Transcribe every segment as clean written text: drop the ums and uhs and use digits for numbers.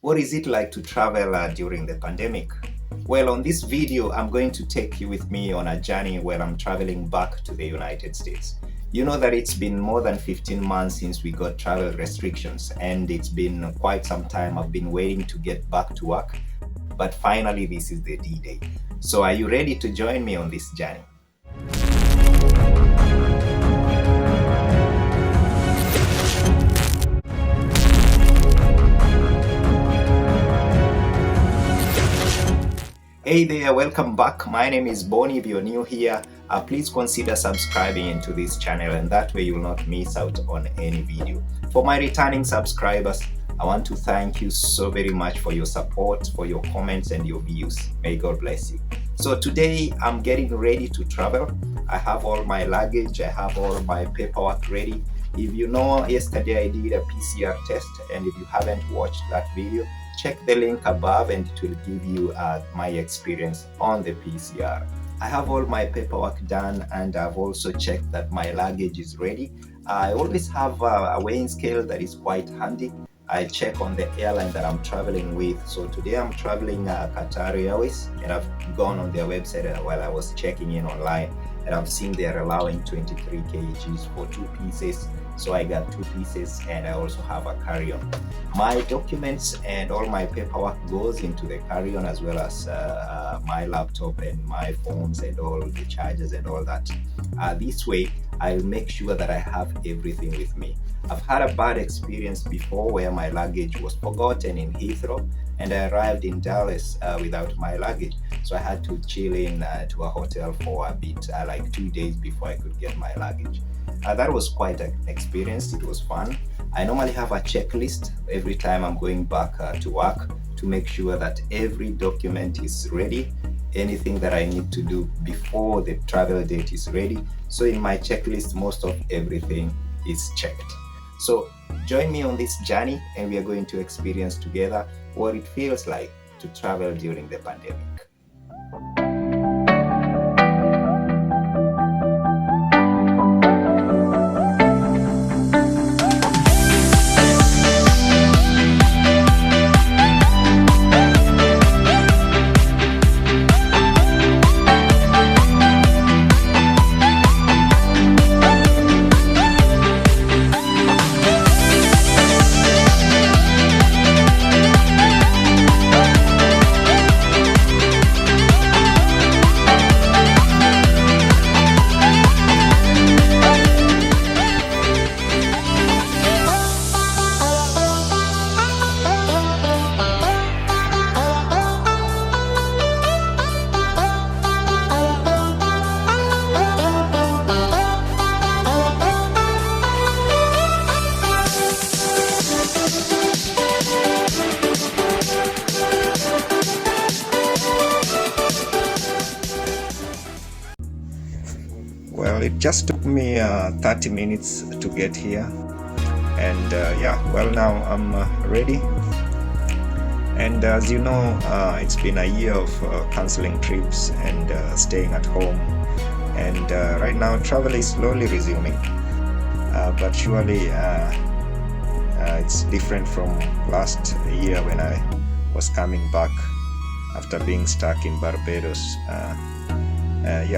What is it like to travel during the pandemic? Well, on this video, I'm going to take you with me on a journey where I'm traveling back to the United States. You know that it's been more than 15 months since we got travel restrictions, and it's been quite some time. I've been waiting to get back to work, but finally this is the D-Day. So are you ready to join me on this journey? Hey there, welcome back. My name is Boni. If you're new here, please consider subscribing into this channel, and that way you will not miss out on any video. For my returning subscribers, I want to thank you so very much for your support, for your comments and your views. May God bless you. So today I'm getting ready to travel. I have all my luggage, I have all my paperwork ready. If you know, yesterday I did a PCR test, and if you haven't watched that video, check the link above and it will give you my experience on the PCR. I have all my paperwork done, and I've also checked that my luggage is ready. I always have a weighing scale that is quite handy. I check on the airline that I'm traveling with. So today I'm traveling Qatar Airways, and I've gone on their website while I was checking in online, and I've seen they're allowing 23 kgs for 2 pieces. So I got 2 pieces, and I also have a carry-on. My documents and all my paperwork goes into the carry-on, as well as my laptop and my phones and all the chargers and all that. This way I'll make sure that I have everything with me. I've had a bad experience before where my luggage was forgotten in Heathrow, and I arrived in Dallas without my luggage. So I had to chill in to a hotel for a bit, like 2 days before I could get my luggage. That was quite an experience. It was fun. I normally have a checklist every time I'm going back to work to make sure that every document is ready, anything that I need to do before the travel date is ready. So in my checklist, most of everything is checked. So join me on this journey, and we are going to experience together what it feels like to travel during the pandemic. Well, it just took me 30 minutes to get here, and now I'm ready. And as you know, it's been a year of canceling trips and staying at home, and right now travel is slowly resuming, but surely it's different from last year when I was coming back after being stuck in Barbados.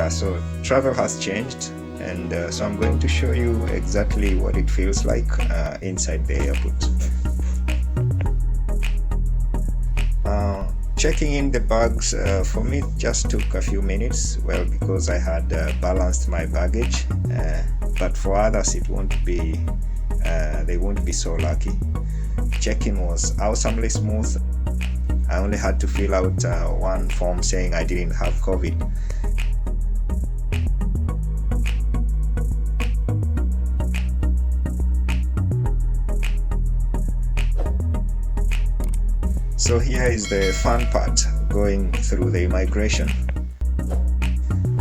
So travel has changed, and so I'm going to show you exactly what it feels like inside the airport. Checking in the bags for me just took a few minutes, well, because I had balanced my baggage, but for others it won't be they won't be so lucky. Check-in was awesomely smooth. I only had to fill out one form saying I didn't have COVID. So here is the fun part, going through the immigration.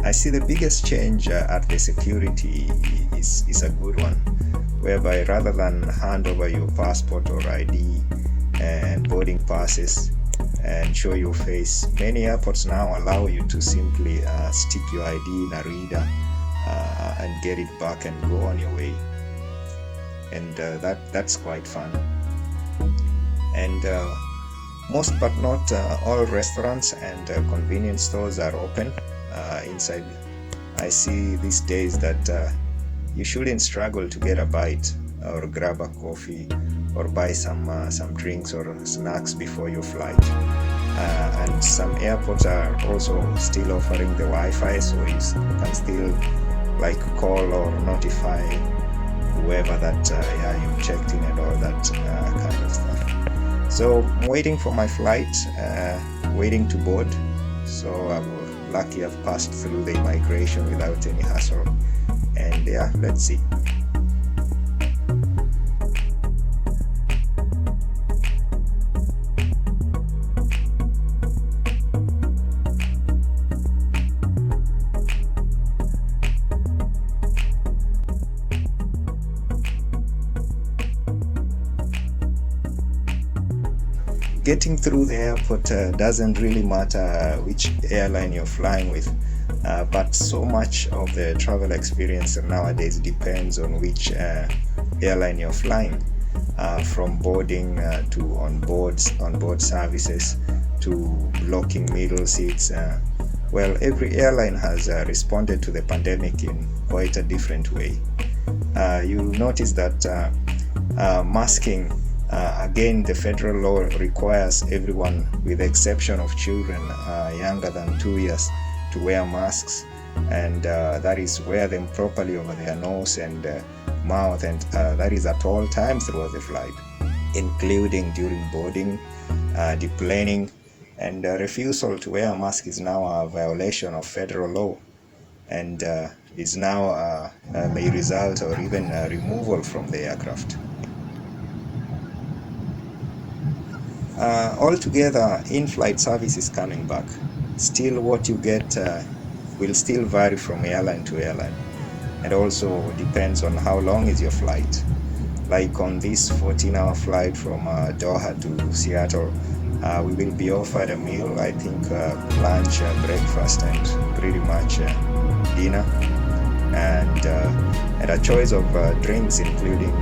I see the biggest change at the security is a good one, whereby rather than hand over your passport or ID and boarding passes and show your face, many airports now allow you to simply stick your ID in a reader and get it back and go on your way. And that's quite fun. And Most but not all restaurants and convenience stores are open inside. I see these days that you shouldn't struggle to get a bite or grab a coffee or buy some drinks or snacks before your flight. And some airports are also still offering the Wi-Fi, so you can still like call or notify whoever that you checked in and all that kind of stuff. So I'm waiting for my flight, waiting to board. So I'm lucky I've passed through the immigration without any hassle. And yeah, let's see. Getting through the airport doesn't really matter which airline you're flying with, but so much of the travel experience nowadays depends on which airline you're flying, from boarding to onboard services to blocking middle seats. Well, every airline has responded to the pandemic in quite a different way. You'll notice that masking, again, the federal law requires everyone, with the exception of children younger than 2 years, to wear masks, and that is wear them properly over their nose and mouth, and that is at all times throughout the flight, including during boarding, deplaning, and refusal to wear a mask is now a violation of federal law, and is now may result or even removal from the aircraft. Altogether, in-flight service is coming back. Still, what you get will still vary from airline to airline, and also depends on how long is your flight. Like on this 14-hour flight from Doha to Seattle, we will be offered a meal, I think lunch, breakfast, and pretty much dinner, and a choice of drinks, including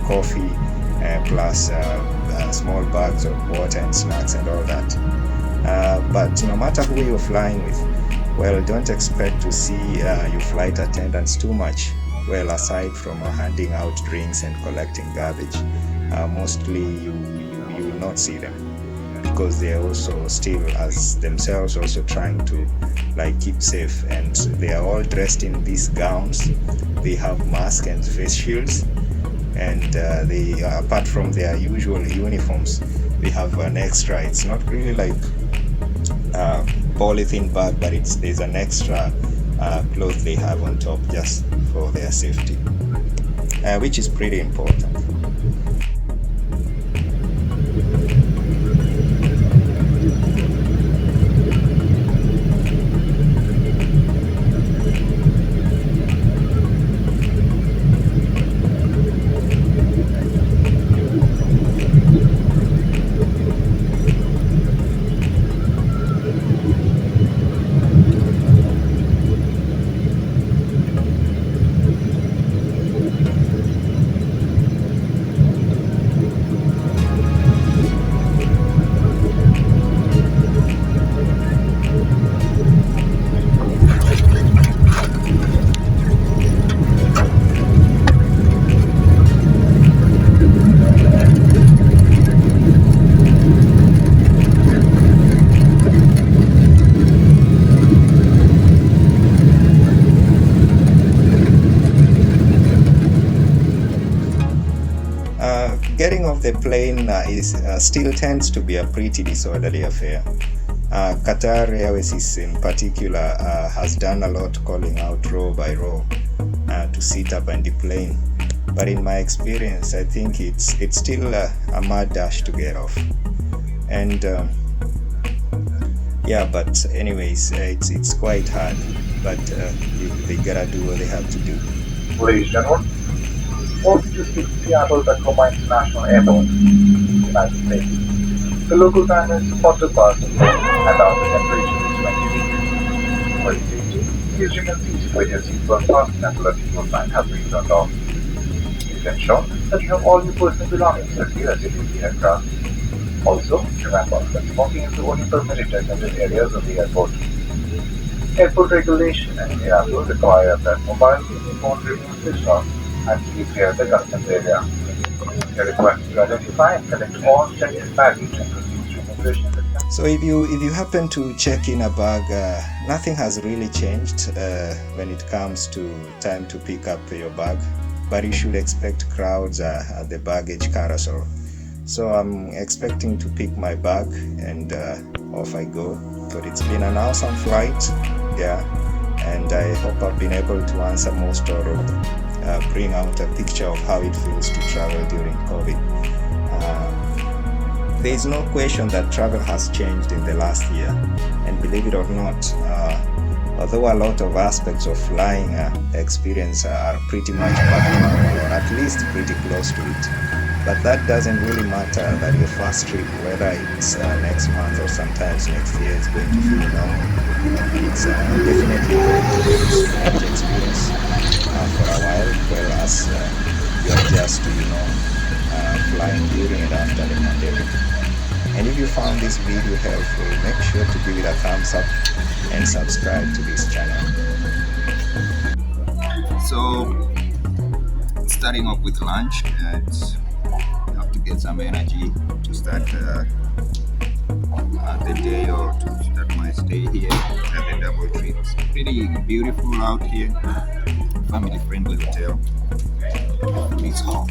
coffee, plus small bags of water and snacks and all that. But no matter who you're flying with, well, don't expect to see your flight attendants too much. Well, aside from handing out drinks and collecting garbage, mostly you will not see them, because they are also still, as themselves, also trying to like keep safe, and they are all dressed in these gowns. They have masks and face shields, and they, apart from their usual uniforms, they have an extra. It's not really like polythene bag, but there's an extra cloth they have on top just for their safety, which is pretty important. Getting off the plane still tends to be a pretty disorderly affair. Qatar Airways in particular has done a lot calling out row by row to sit up and deplane. But in my experience, I think it's still a mad dash to get off. And yeah, but anyways, it's quite hard. But they gotta do what they have to do. Ladies and gentlemen, welcome to Seattle Tacoma International Airport, United States. The local time is 40 past and our temperature is 20 degrees. For your safety, please remain seated with your seatbelt fastened until the seatbelt sign has been turned off. Please ensure that you have all your personal belongings with you as you leave the aircraft. Also, remember that smoking is only permitted in designated areas of the airport. Airport regulation and travel require that mobile phone remain switched off and keep near the customs area. You're requested to identify and collect all checked-in baggage and proceed to immigration system. So if you happen to check in a bag, nothing has really changed when it comes to time to pick up your bag, but you should expect crowds at the baggage carousel. So I'm expecting to pick my bag and off I go. But it's been an awesome flight, yeah, and I hope I've been able to answer most or bring out a picture of how it feels to travel during COVID. There is no question that travel has changed in the last year, and believe it or not, although a lot of aspects of flying experience are pretty much back to normal, or at least pretty close to it, but that doesn't really matter that your first trip, whether it's next month or sometimes next year, is going to feel normal. It's definitely going to be a strange experience for a while, whereas you adjust to, flying during and after the pandemic. And if you found this video helpful, make sure to give it a thumbs up and subscribe to this channel. So, starting off with lunch, have to get some energy to start the day or to start my stay here at the Double Tree. It's pretty beautiful out here, family friendly hotel. It's hot.